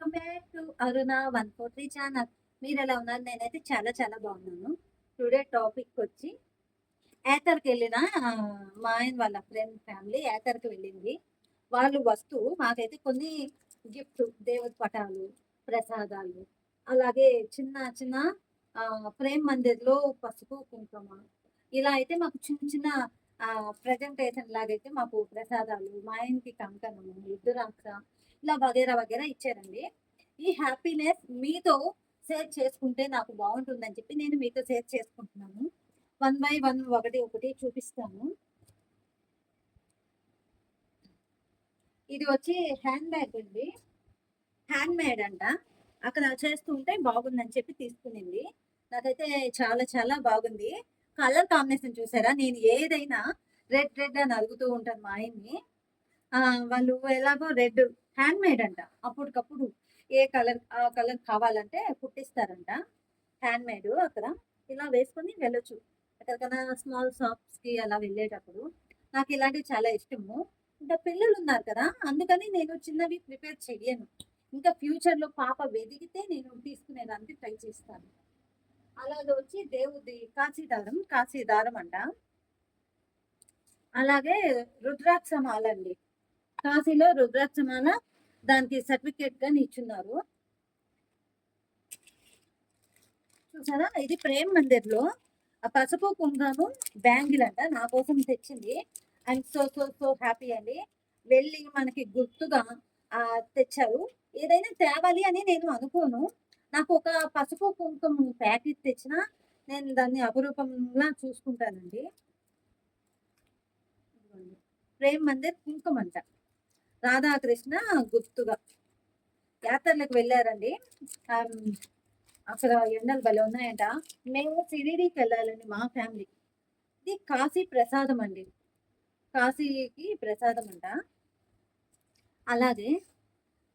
Welcome back to Aruna 143 channel. మీరు ఎలా ఉన్నారు? నేనైతే చాలా చాలా బాగున్నాను. టుడే టాపిక్ వచ్చి యాతర్కి వెళ్ళిన మా ఆయన వాళ్ళ ఫ్రెండ్ ఫ్యామిలీ యాతర్కి వెళ్ళింది. వాళ్ళు వస్తూ మాకైతే కొన్ని గిఫ్ట్ దేవుడి పటాలు, ప్రసాదాలు, అలాగే చిన్న చిన్న ప్రేమ్ మందిర్లో పసుపు కుంకుమ, ఇలా అయితే మాకు చిన్న చిన్న ప్రజెంటేషన్ లాగైతే మాకు ప్రసాదాలు, మా ఆయనకి కంకణము, రుద్రాక్ష, ఇలా వగేరా వగేరా ఇచ్చారండి. ఈ హ్యాపీనెస్ మీతో షేర్ చేసుకుంటే నాకు బాగుంటుందని చెప్పి నేను మీతో షేర్ చేసుకుంటున్నాను. వన్ బై వన్ ఒకటి ఒకటి చూపిస్తాను. ఇది వచ్చి హ్యాండ్ బ్యాగ్ అండి, హ్యాండ్ మేడ్ అంట. అక్కడ చేస్తుంటే బాగుందని చెప్పి తీసుకునింది. నాకైతే చాలా చాలా బాగుంది. కలర్ కాంబినేషన్ చూసారా? నేను ఏదైనా రెడ్ రెడ్ అని అడుగుతూ ఉంటాను మా ఆయన్ని. వాళ్ళు ఎలాగో రెడ్ హ్యాండ్ మేడ్ అంట. అప్పటికప్పుడు ఏ కలర్ ఆ కలర్ కావాలంటే కుట్టిస్తారంట. హ్యాండ్ మేడ్ అక్కడ ఇలా వేసుకొని వెళ్ళొచ్చు ఎక్కడికైనా స్మాల్ షాప్స్కి అలా వెళ్ళేటప్పుడు. నాకు ఇలాంటివి చాలా ఇష్టము. ఇంకా పిల్లలు ఉన్నారు కదా, అందుకని నేను చిన్నవి ప్రిపేర్ చెయ్యను. ఇంకా ఫ్యూచర్లో పాప వెదిగితే నేను తీసుకునేదానికి ట్రై చేస్తాను. అలాగే వచ్చి దేవుడి కాశీదారం, కాశీదారం అంట. అలాగే రుద్రాక్షమాల అండి. కాశీలో రుద్రాక్షమాల దానికి సర్టిఫికేట్ గా ఇచ్చున్నారు. చూసారా? ఇది ప్రేమ్ మందిర్ లో ఆ పసుపు కుంకుమ బ్యాంగిల్ అంట నా కోసం తెచ్చింది. I'm so so so happy అండి. వెళ్ళి మనకి గుర్తుగా తెచ్చారు. ఏదైనా తేవాలి అని నేను అనుకోను. నాకు ఒక పసుపు కుంకుమ ప్యాకెట్ తెచ్చినా నేను దాన్ని అపురూపంగా చూసుకుంటానండి. ప్రేమ్ మందిర్ కుంకుమ అంట, రాధాకృష్ణ గుర్తుగా. యాత్రలకు వెళ్ళారండి. అక్కడ ఎండలు భలే ఉన్నాయంట. మేము సిరిడీకి వెళ్ళాలండి మా ఫ్యామిలీ. ఇది కాశీ ప్రసాదం అండి, కాశీకి ప్రసాదం అంట. అలాగే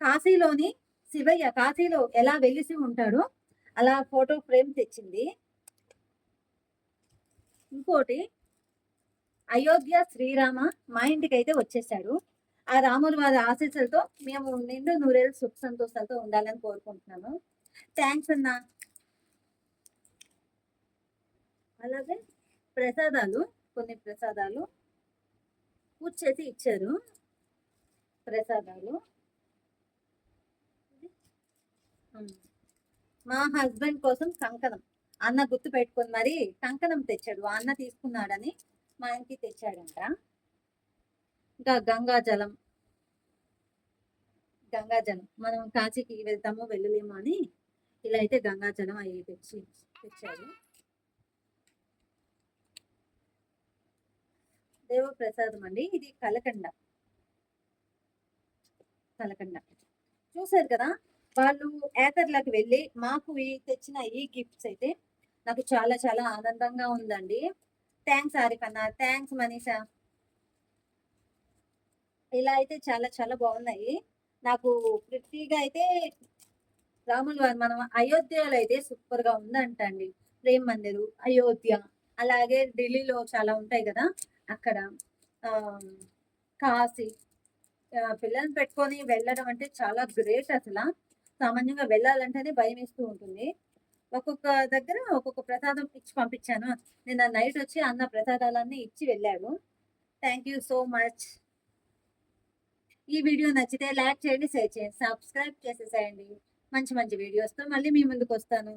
కాశీలోని శివయ్య కాశీలో ఎలా వెలిసి ఉంటాడో అలా ఫోటో ఫ్రేమ్ తెచ్చింది. ఇంకోటి అయోధ్య శ్రీరామ మా ఇంటికి అయితే వచ్చేసాడు. ఆ రాముల వారి ఆశీస్సులతో మేము నిండు నూరేళ్ళు సుఖ సంతోషాలతో ఉండాలని కోరుకుంటున్నాను. థ్యాంక్స్ అన్నా. అలాగే ప్రసాదాలు, కొన్ని ప్రసాదాలు పూజ చేసి ఇచ్చారు. ప్రసాదాలు మా హస్బెండ్ కోసం కంకణం అన్న గుర్తు పెట్టుకొని మరి కంకణం తెచ్చాడు. అన్న తీసుకున్నాడని మా ఆయనకి తెచ్చాడంట. ఇంకా గంగాజలం, గంగాజలం మనం కాశీకి వెళ్తామో వెళ్ళలేమో అని ఇలా అయితే గంగాజలం అవి తెచ్చారు. దేవ ప్రసాదం అండి. ఇది కలకండ. కలకండ చూసారు కదా? వాళ్ళు యాతర్లకు వెళ్ళి మాకు తెచ్చిన ఈ గిఫ్ట్స్ అయితే నాకు చాలా చాలా ఆనందంగా ఉందండి. థ్యాంక్స్ ఆరిఫ్ అన్న, థ్యాంక్స్ మనీషా. ఇలా అయితే చాలా చాలా బాగున్నాయి. నాకు ప్రతిగా అయితే రాముల వారు మనం అయోధ్యలో అయితే సూపర్ గా ఉందంట అండి. ప్రేమ్ మందిరు, అయోధ్య, అలాగే ఢిల్లీలో చాలా ఉంటాయి కదా అక్కడ. ఆ కాశీ, పిల్లల్ని పెట్టుకొని వెళ్ళడం అంటే చాలా గ్రేట్. అసలు సామాన్యంగా వెళ్ళాలంటేనే భయం వేస్తూ ఉంటుంది. ఒక్కొక్క దగ్గర ఒక్కొక్క ప్రసాదం ఇచ్చి పంపించాను. నిన్న నైట్ వచ్చి అన్న ప్రసాదాలన్నీ ఇచ్చి వెళ్ళాడు. Thank you so much. ఈ వీడియో నచ్చితే లైక్ చేయండి, షేర్ చేయండి, సబ్స్క్రైబ్ చేసేసేయండి. మంచి మంచి వీడియోస్తో మళ్ళీ మీ ముందుకు వస్తాను.